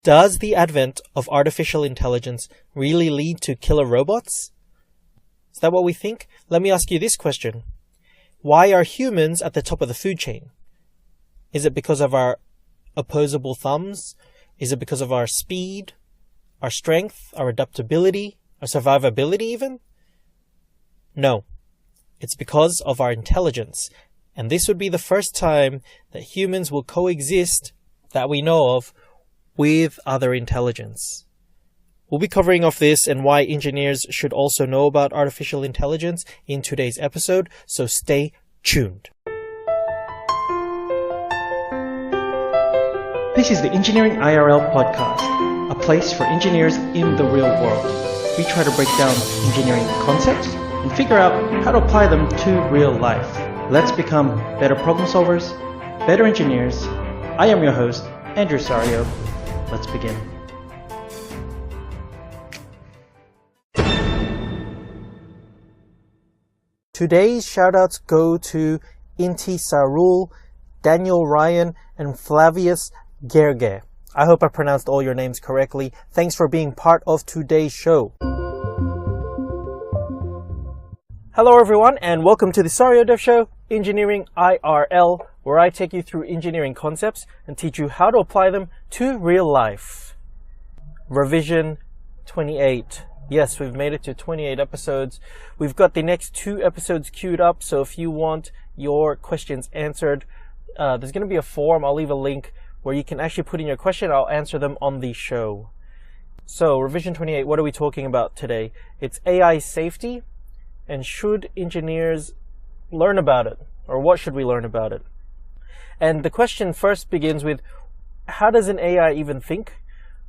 Does the advent of artificial intelligence really lead to killer robots? Is that what we think? Let me ask you this question. Why are humans at the top of the food chain? Is it because of our opposable thumbs? Is it because of our speed, our strength, our adaptability, our survivability even? No. It's because of our intelligence. And this would be the first time that humans will coexist, that we know of, with other intelligence. We'll be covering off this and why engineers should also know about artificial intelligence in today's episode, so stay tuned. This is the Engineering IRL podcast, a place for engineers in the real world. We try to break down engineering concepts and figure out how to apply them to real life. Let's become better problem solvers, better engineers. I am your host, Andrew Sario. Let's begin. Today's shoutouts go to Inti Sarul, Daniel Ryan, and Flavius Gerge. I hope I pronounced all your names correctly. Thanks for being part of today's show. Hello everyone, and welcome to the SarioDev show, Engineering IRL, where I take you through engineering concepts and teach you how to apply them to real life. Revision 28. Yes, we've made it to 28 episodes. We've got the next 2 episodes queued up, so if you want your questions answered, there's going to be a form. I'll leave a link where you can actually put in your question. I'll answer them on the show. So, Revision 28, what are we talking about today? It's AI safety, and should engineers learn about it? Or what should we learn about it? And the question first begins with, how does an AI even think?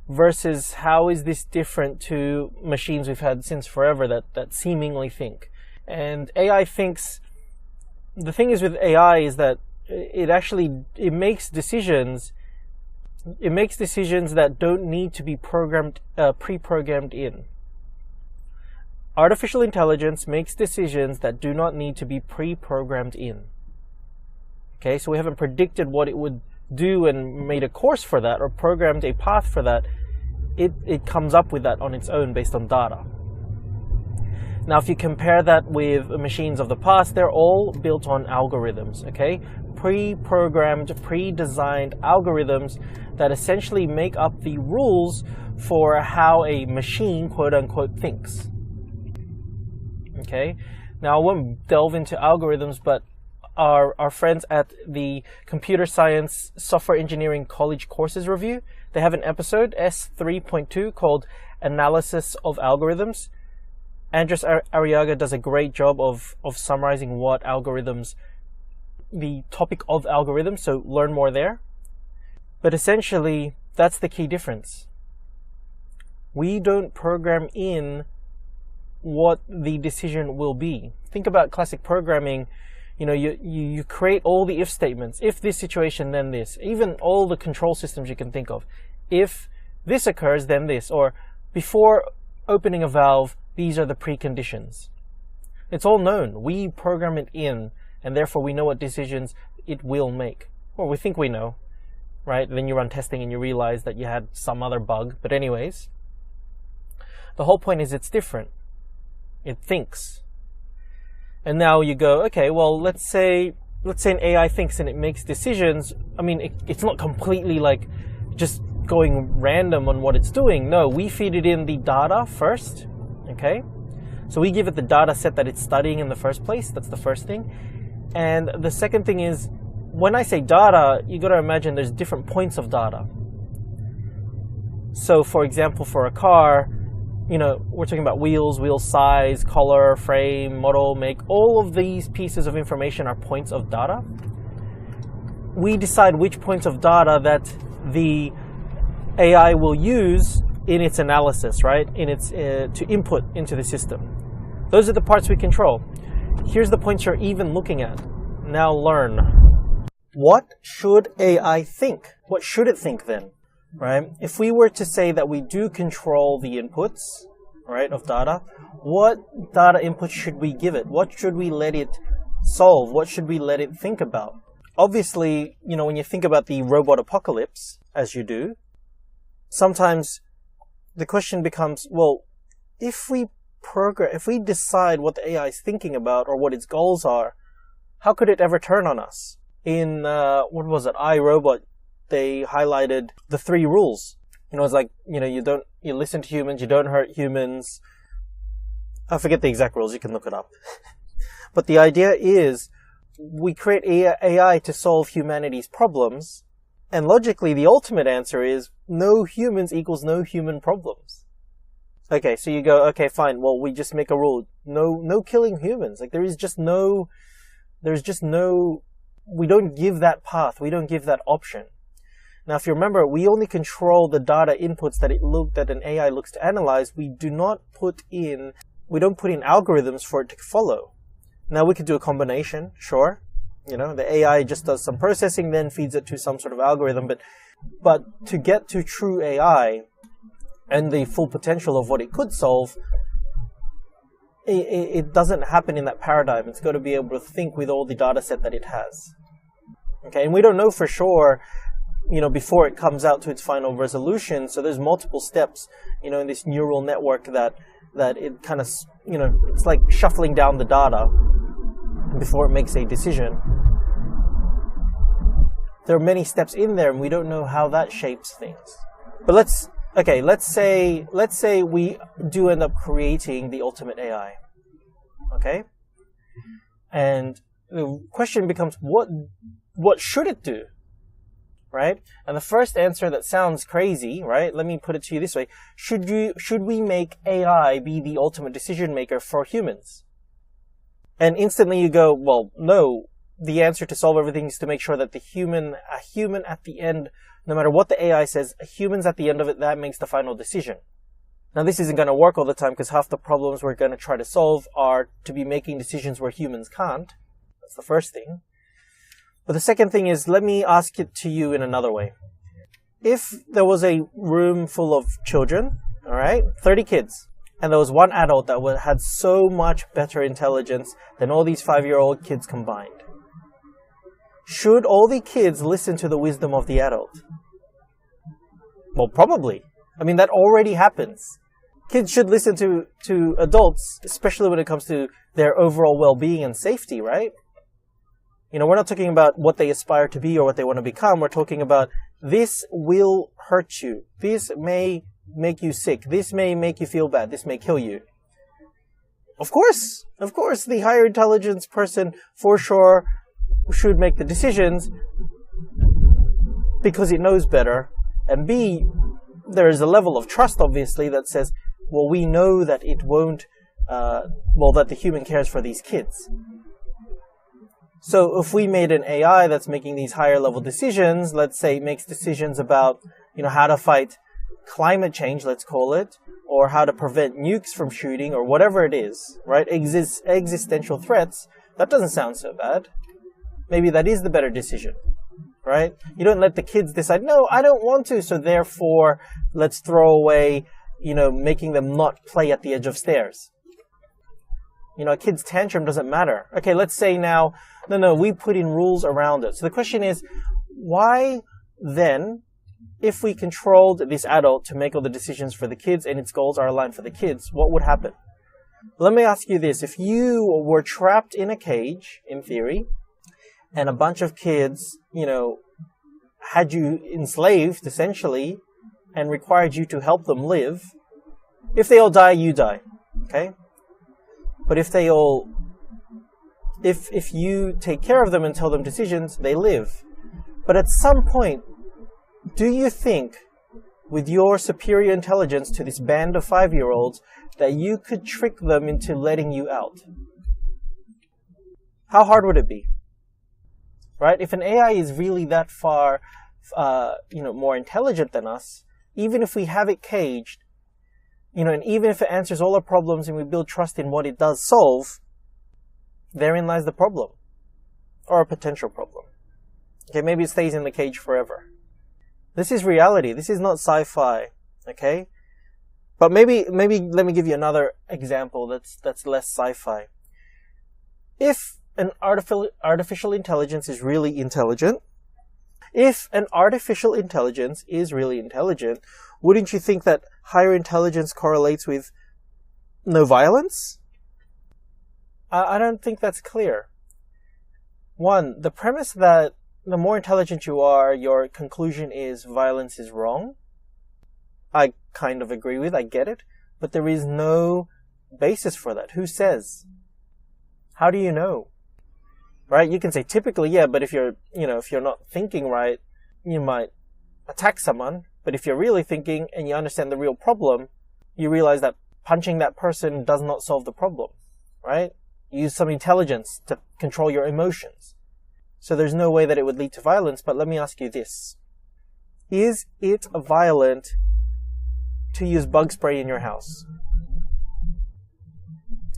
Versus how is this different to machines we've had since forever that seemingly think? And AI thinks, the thing is with AI is that it makes decisions that don't need to be pre-programmed in. Artificial intelligence makes decisions that do not need to be pre-programmed in. Okay, so we haven't predicted what it would do and made a course for that or programmed a path for that. It comes up with that on its own based on data. Now, if you compare that with machines of the past, they're all built on algorithms, okay? Pre-programmed, pre-designed algorithms that essentially make up the rules for how a machine, quote unquote, thinks. Okay, now I won't delve into algorithms, but our friends at the Computer Science Software Engineering College Courses Review, they have an episode, S3.2, called Analysis of Algorithms. Andres Arriaga does a great job of summarizing what algorithms, the topic of algorithms, so learn more there. But essentially, that's the key difference. We don't program in what the decision will be. Think about classic programming. You know, you create all the if statements. If this situation, then this. Even all the control systems you can think of. If this occurs, then this. Or before opening a valve, these are the preconditions. It's all known. We program it in, and therefore we know what decisions it will make. Well, we think we know, right? Then you run testing and you realize that you had some other bug. But anyways, the whole point is it's different. It thinks. And now you go, okay, well, let's say an AI thinks and it makes decisions. I mean, it's not completely like just going random on what it's doing. No, we feed it in the data first, okay? So we give it the data set that it's studying in the first place. That's the first thing. And the second thing is, when I say data, you got to imagine there's different points of data. So for example, for a car, you know, we're talking about wheels, wheel size, color, frame, model, make. All of these pieces of information are points of data. We decide which points of data that the AI will use in its analysis, right? In its to input into the system. Those are the parts we control. Here's the points you're even looking at. Now learn. What should AI think? What should it think then? Right? If we were to say that we do control the inputs, right, of data, what data input should we give it? What should we let it solve? What should we let it think about? Obviously, you know, when you think about the robot apocalypse, as you do, sometimes the question becomes, well, if we decide what the AI is thinking about or what its goals are, how could it ever turn on us? In, what was it, iRobot, they highlighted the 3 rules. It's like, you listen to humans, you don't hurt humans. I forget the exact rules, you can look it up. But the idea is, we create AI to solve humanity's problems, and logically the ultimate answer is, no humans equals no human problems. Okay, so you go, okay, fine, well, we just make a rule. No killing humans. Like, we don't give that path, we don't give that option. Now, if you remember, we only control the data inputs that an AI looks to analyze. We don't put in algorithms for it to follow. Now, we could do a combination, sure. The AI just does some processing, then feeds it to some sort of algorithm. But to get to true AI and the full potential of what it could solve, it doesn't happen in that paradigm. It's got to be able to think with all the data set that it has. Okay, and we don't know for sure, before it comes out to its final resolution. So there's multiple steps, in this neural network that it kind of, it's like shuffling down the data before it makes a decision. There are many steps in there, and we don't know how that shapes things. But let's say we do end up creating the ultimate AI. Okay? And the question becomes, what should it do? Right? And the first answer that sounds crazy, right? Let me put it to you this way. Should we make AI be the ultimate decision maker for humans? And instantly you go, well, no. The answer to solve everything is to make sure that a human at the end, no matter what the AI says, humans at the end of it, that makes the final decision. Now, this isn't going to work all the time, because half the problems we're going to try to solve are to be making decisions where humans can't. That's the first thing. But the second thing is, let me ask it to you in another way. If there was a room full of children, all right, 30 kids, and there was one adult that had so much better intelligence than all these 5-year-old kids combined, should all the kids listen to the wisdom of the adult? Well, probably. I mean, that already happens. Kids should listen to adults, especially when it comes to their overall well-being and safety, right? We're not talking about what they aspire to be or what they want to become. We're talking about, this will hurt you. This may make you sick. This may make you feel bad. This may kill you. Of course, the higher intelligence person for sure should make the decisions because it knows better. And B, there is a level of trust, obviously, that says, well, we know that it won't, that the human cares for these kids. So if we made an AI that's making these higher level decisions, let's say it makes decisions about, how to fight climate change, let's call it, or how to prevent nukes from shooting, or whatever it is, right? Existential threats, that doesn't sound so bad. Maybe that is the better decision, right? You don't let the kids decide, no, I don't want to, so therefore let's throw away, making them not play at the edge of stairs. A kid's tantrum doesn't matter. Okay, let's say now, no, we put in rules around it. So the question is, why then, if we controlled this adult to make all the decisions for the kids and its goals are aligned for the kids, what would happen? Let me ask you this. If you were trapped in a cage, in theory, and a bunch of kids, had you enslaved, essentially, and required you to help them live, if they all die, you die. Okay? But if you take care of them and tell them decisions, they live. But at some point, do you think, with your superior intelligence to this band of 5-year-olds, that you could trick them into letting you out? How hard would it be? Right? If an AI is really that far, more intelligent than us, even if we have it caged, and even if it answers all our problems and we build trust in what it does solve, therein lies the problem. Or a potential problem. Okay, maybe it stays in the cage forever. This is reality. This is not sci-fi. Okay? But maybe let me give you another example that's less sci-fi. If an artificial intelligence is really intelligent, wouldn't you think that higher intelligence correlates with no violence? I don't think that's clear. One, the premise that the more intelligent you are, your conclusion is violence is wrong, I kind of agree with, I get it, but there is no basis for that. Who says? How do you know? Right? You can say typically, yeah, but if you're not thinking right, you might attack someone. But if you're really thinking and you understand the real problem, you realize that punching that person does not solve the problem, right? Use some intelligence to control your emotions. So there's no way that it would lead to violence, but let me ask you this. Is it violent to use bug spray in your house?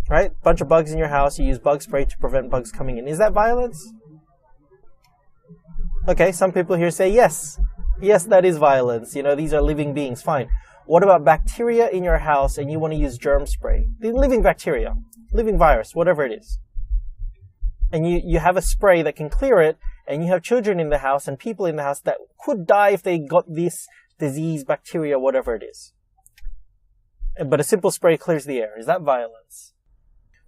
Right? Bunch of bugs in your house, you use bug spray to prevent bugs coming in. Is that violence? Okay, some people here say yes. Yes, that is violence. These are living beings. Fine. What about bacteria in your house and you want to use germ spray? The living bacteria, living virus, whatever it is. And you have a spray that can clear it, and you have children in the house and people in the house that could die if they got this disease, bacteria, whatever it is. But a simple spray clears the air. Is that violence?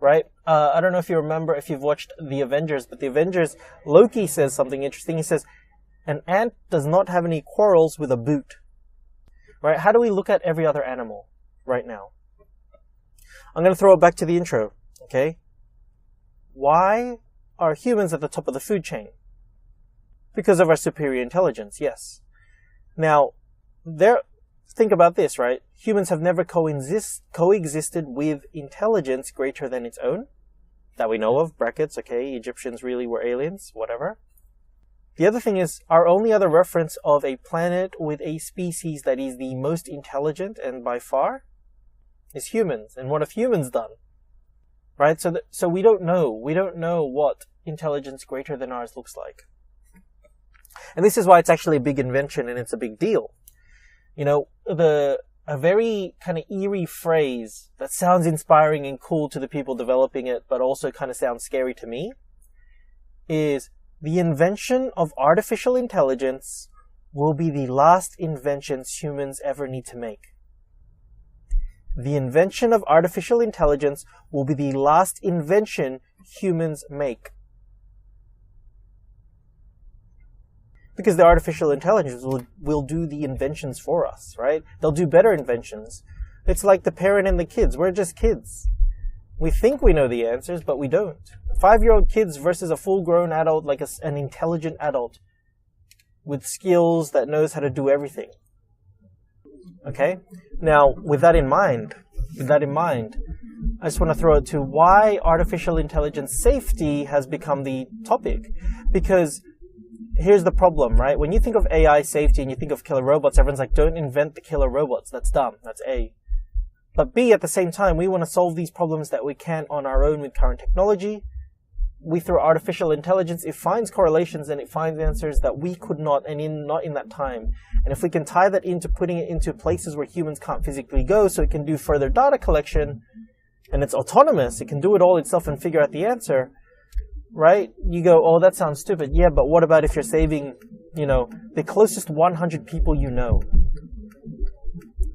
Right? I don't know if you remember, if you've watched The Avengers, but The Avengers, Loki says something interesting. He says, an ant does not have any quarrels with a boot. Right? How do we look at every other animal right now? I'm going to throw it back to the intro. Okay? Why are humans at the top of the food chain? Because of our superior intelligence, yes. Now, think about this, right? Humans have never coexisted with intelligence greater than its own, that we know of, brackets, okay, Egyptians really were aliens, whatever. The other thing is, our only other reference of a planet with a species that is the most intelligent, and by far, is humans. And what have humans done? Right? So we don't know. We don't know what intelligence greater than ours looks like. And this is why it's actually a big invention and it's a big deal. A very kind of eerie phrase that sounds inspiring and cool to the people developing it, but also kind of sounds scary to me, is the invention of artificial intelligence will be the last inventions humans ever need to make. The invention of artificial intelligence will be the last invention humans make. Because the artificial intelligence will do the inventions for us, right? They'll do better inventions. It's like the parent and the kids. We're just kids. We think we know the answers, but we don't. 5-year-old kids versus a full-grown adult, like an intelligent adult with skills that knows how to do everything. Okay? Now, with that in mind, I just want to throw it to why artificial intelligence safety has become the topic. Because here's the problem, right? When you think of AI safety and you think of killer robots, everyone's like, don't invent the killer robots. That's dumb. That's A. But B, at the same time, we want to solve these problems that we can on our own with current technology. We, through artificial intelligence, it finds correlations and it finds answers that we could not, and not in that time. And if we can tie that into putting it into places where humans can't physically go, so it can do further data collection, and it's autonomous, it can do it all itself and figure out the answer, right? You go, oh, that sounds stupid. Yeah, but what about if you're saving, the closest 100 people you know?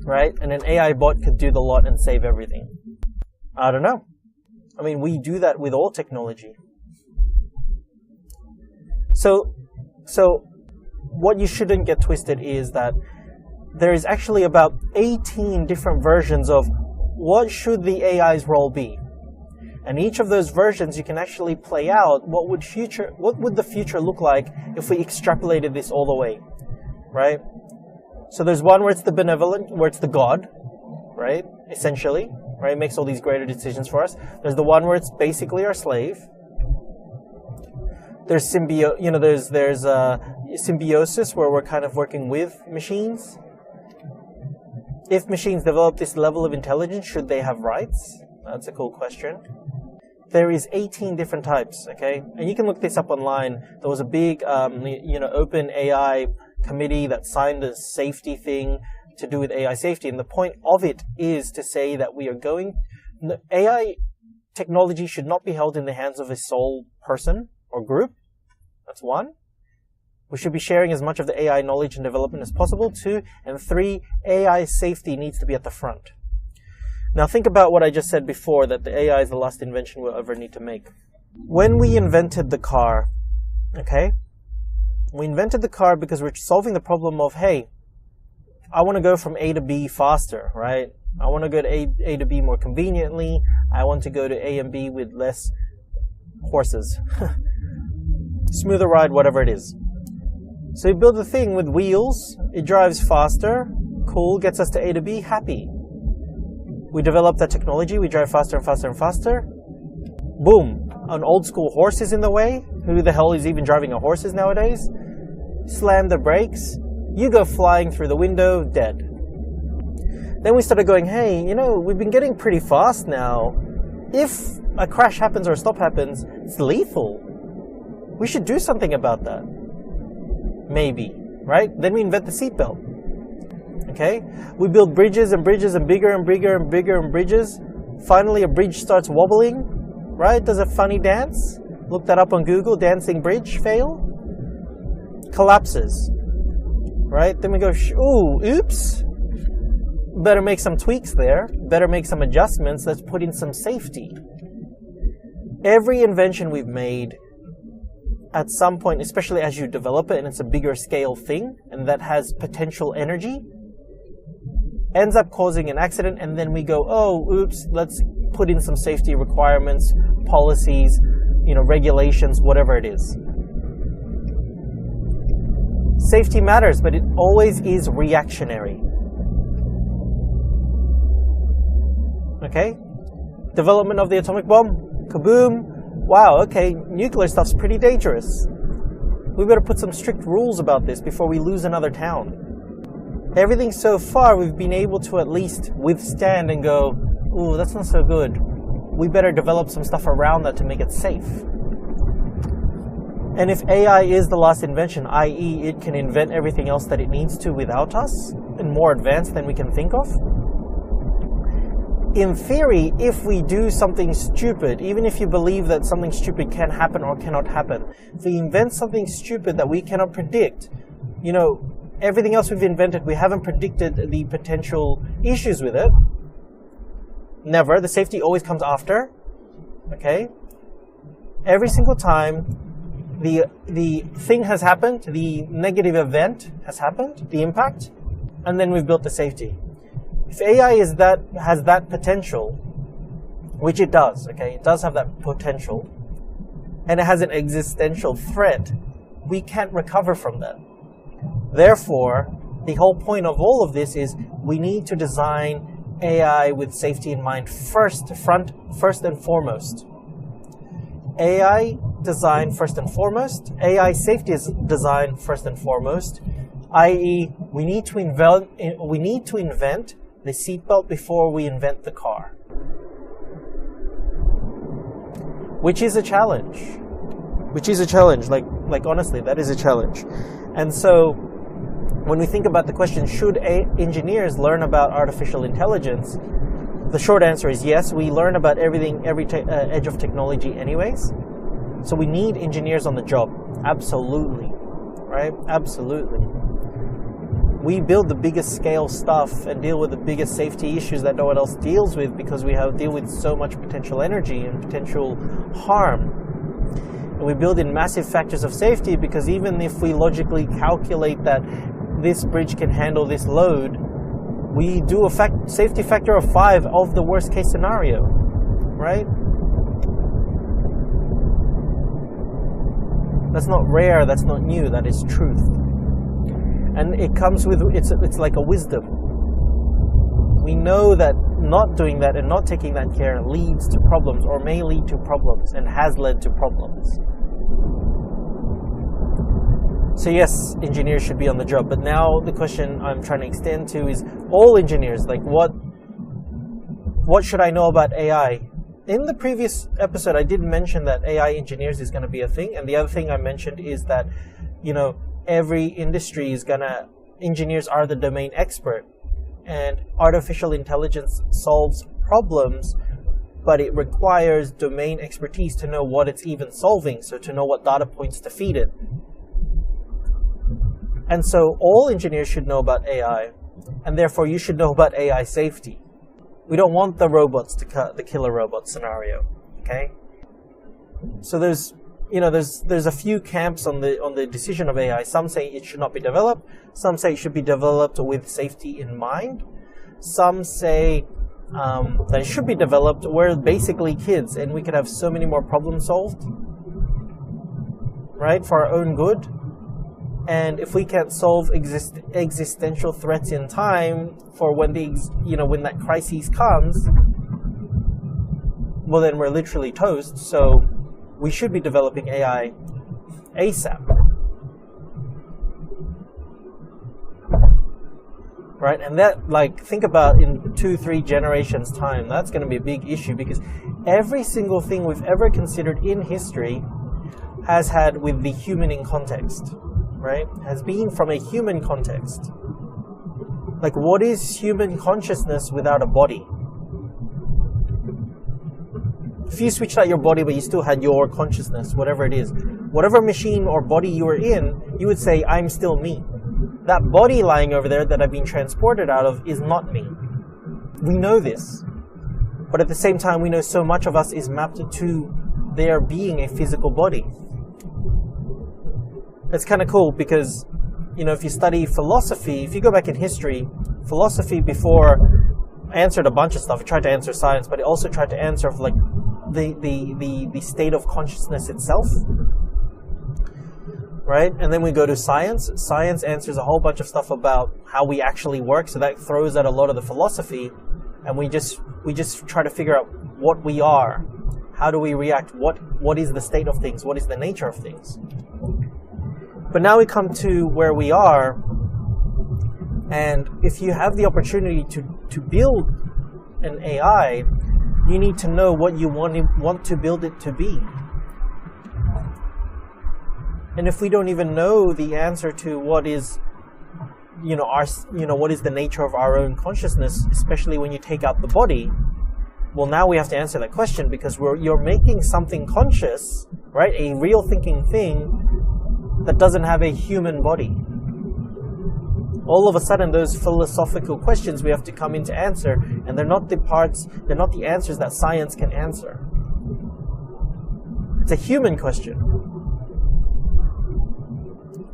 Right? And an AI bot could do the lot and save everything. I don't know. I mean, we do that with all technology. So what you shouldn't get twisted is that there is actually about 18 different versions of what should the AI's role be. And each of those versions you can actually play out what would the future look like if we extrapolated this all the way, right? So there's one where it's the benevolent, where it's the God, right? Essentially, right? It makes all these greater decisions for us. There's the one where it's basically our slave. There's symbiosis where we're kind of working with machines. If machines develop this level of intelligence, should they have rights? That's a cool question. There is 18 different types, okay? And you can look this up online. There was a big, open AI committee that signed a safety thing to do with AI safety. And the point of it is to say that AI technology should not be held in the hands of a sole person or group. That's one. We should be sharing as much of the AI knowledge and development as possible. 2, and 3, AI safety needs to be at the front. Now think about what I just said before, that the AI is the last invention we'll ever need to make. When we invented the car, okay, we invented the car because we're solving the problem of, hey, I want to go from A to B faster, right? I want to go to A to B more conveniently. I want to go to A and B with less horses. Smoother ride, whatever it is. So you build the thing with wheels, it drives faster, cool, gets us to A to B, happy. We develop that technology, we drive faster and faster and faster. Boom, an old school horse is in the way. Who the hell is even driving a horses nowadays? Slam the brakes, you go flying through the window, dead. Then we started going, hey, you know, we've been getting pretty fast now. If a crash happens or a stop happens, it's lethal. We should do something about that. Maybe, right? Then we invent the seatbelt. Okay? We build bridges and bridges and bigger and bigger and bigger and bridges. Finally, a bridge starts wobbling, right? Does a funny dance. Look that up on Google, dancing bridge, fail. Collapses, right? Then we go, ooh, oops. Better make some tweaks there. Better make some adjustments. Let's put in some safety. Every invention we've made, at some point, especially as you develop it and it's a bigger scale thing and that has potential energy, ends up causing an accident, and then we go, oh, oops, let's put in some safety requirements, policies, you know, regulations, whatever it is. Safety matters, but it always is reactionary. Okay? Development of the atomic bomb, kaboom. Wow, okay, nuclear stuff's pretty dangerous. We better put some strict rules about this before we lose another town. Everything so far, we've been able to at least withstand and go, ooh, that's not so good. We better develop some stuff around that to make it safe. And if AI is the last invention, i.e. it can invent everything else that it needs to without us, and more advanced than we can think of, in theory, if we do something stupid, even if you believe that something stupid can happen or cannot happen, if we invent something stupid that we cannot predict, you know, everything else we've invented, we haven't predicted the potential issues with it. Never. The safety always comes after. Okay? Every single time the thing has happened, the negative event has happened, the impact, and then we've built the safety. If AI has that potential, which it does, okay, it does have that potential, and it has an existential threat, we can't recover from that. Therefore, the whole point of all of this is we need to design AI with safety in mind first and foremost. AI design first and foremost. AI safety is design first and foremost, i.e., we need to invent the seatbelt before we invent the car, which is a challenge. Like honestly, that is a challenge. And so, when we think about the question, should engineers learn about artificial intelligence? The short answer is yes. We learn about every edge of technology anyways. So we need engineers on the job. Absolutely. Right? Absolutely. We build the biggest scale stuff and deal with the biggest safety issues that no one else deals with because we deal with so much potential energy and potential harm. And we build in massive factors of safety because even if we logically calculate that this bridge can handle this load, we do a safety factor of 5 of the worst case scenario, right? That's not rare, that's not new, that is truth. And it comes with, it's like a wisdom. We know that not doing that and not taking that care leads to problems or may lead to problems and has led to problems. So yes, engineers should be on the job, but now the question I'm trying to extend to is all engineers, like what should I know about AI? In the previous episode, I did mention that AI engineers is going to be a thing, and the other thing I mentioned is that, you know, every industry is engineers are the domain expert, and artificial intelligence solves problems, but it requires domain expertise to know what it's even solving, so to know what data points to feed it. And so all engineers should know about AI, and therefore you should know about AI safety. We don't want the robots to cut the killer robot scenario, okay? So there's a few camps on the decision of AI. Some say it should not be developed. Some say it should be developed with safety in mind. Some say that it should be developed. We're basically kids, and we could have so many more problems solved, right, for our own good. And if we can't solve existential threats in time for when when that crisis comes, well, then we're literally toast. So we should be developing AI ASAP, right? And that, think about in 2-3 generations time, that's going to be a big issue, because every single thing we've ever considered in history has had with the human in context, right? Has been from a human context. Like, what is human consciousness without a body? If you switched out your body but you still had your consciousness, whatever it is, whatever machine or body you were in, you would say, I'm still me. That body lying over there that I've been transported out of is not me. We know this. But at the same time, we know so much of us is mapped to there being a physical body. It's kind of cool because, if you study philosophy, if you go back in history, philosophy before answered a bunch of stuff. It tried to answer science, but it also tried to answer the state of consciousness itself. Right? And then we go to science. Science answers a whole bunch of stuff about how we actually work, so that throws out a lot of the philosophy, and we just try to figure out what we are. How do we react? What is the state of things? What is the nature of things? But now we come to where we are, and if you have the opportunity to build an AI, you need to know what you want to build it to be. And if we don't even know the answer to what is, what is the nature of our own consciousness, especially when you take out the body, well, now we have to answer that question, because you're making something conscious, right? A real thinking thing that doesn't have a human body. All of a sudden, those philosophical questions we have to come in to answer, and they're not the answers that science can answer. It's a human question.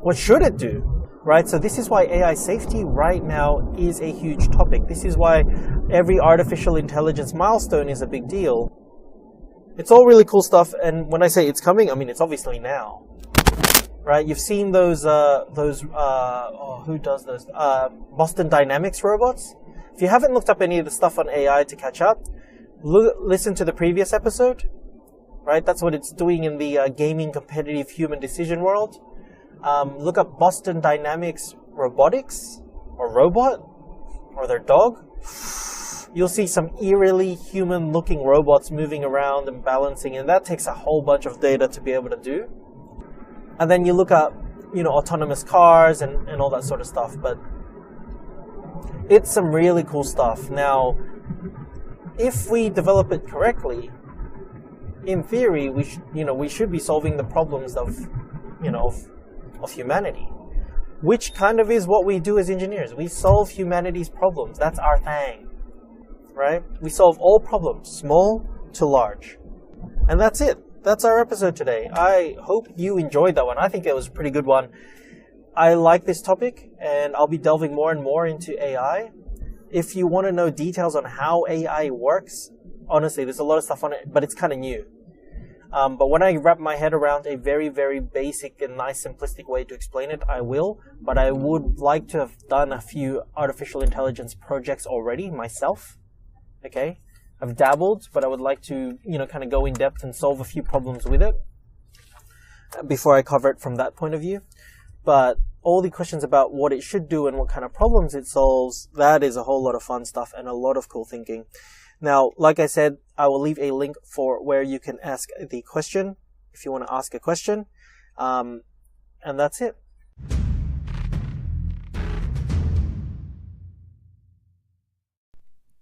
What should it do? Right? So this is why AI safety right now is a huge topic. This is why every artificial intelligence milestone is a big deal. It's all really cool stuff, and when I say it's coming, I mean it's obviously now. Right? You've seen those who does those? Boston Dynamics robots. If you haven't looked up any of the stuff on AI to catch up, listen to the previous episode. Right? That's what it's doing in the gaming competitive human decision world. Look up Boston Dynamics robotics, or robot, or their dog. You'll see some eerily human-looking robots moving around and balancing, and that takes a whole bunch of data to be able to do. And then you look up, autonomous cars and all that sort of stuff. But it's some really cool stuff. Now, if we develop it correctly, in theory, we should be solving the problems of humanity, which kind of is what we do as engineers. We solve humanity's problems. That's our thing, right? We solve all problems, small to large. And that's it. That's our episode today. I hope you enjoyed that one. I think it was a pretty good one. I like this topic, and I'll be delving more and more into AI. If you want to know details on how AI works, honestly, there's a lot of stuff on it, but it's kind of new. But when I wrap my head around a very, very basic and nice simplistic way to explain it, I will. But I would like to have done a few artificial intelligence projects already myself. Okay? I've dabbled, but I would like to, kind of go in depth and solve a few problems with it before I cover it from that point of view. But all the questions about what it should do and what kind of problems it solves, that is a whole lot of fun stuff and a lot of cool thinking. Now, like I said, I will leave a link for where you can ask the question if you want to ask a question. And that's it.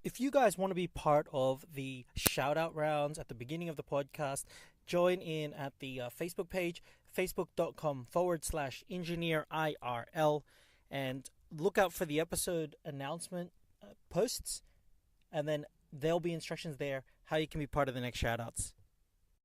If you guys want to be part of the shout out rounds at the beginning of the podcast, join in at the Facebook page, facebook.com/Engineer IRL, and look out for the episode announcement posts, and then there'll be instructions there how you can be part of the next shoutouts.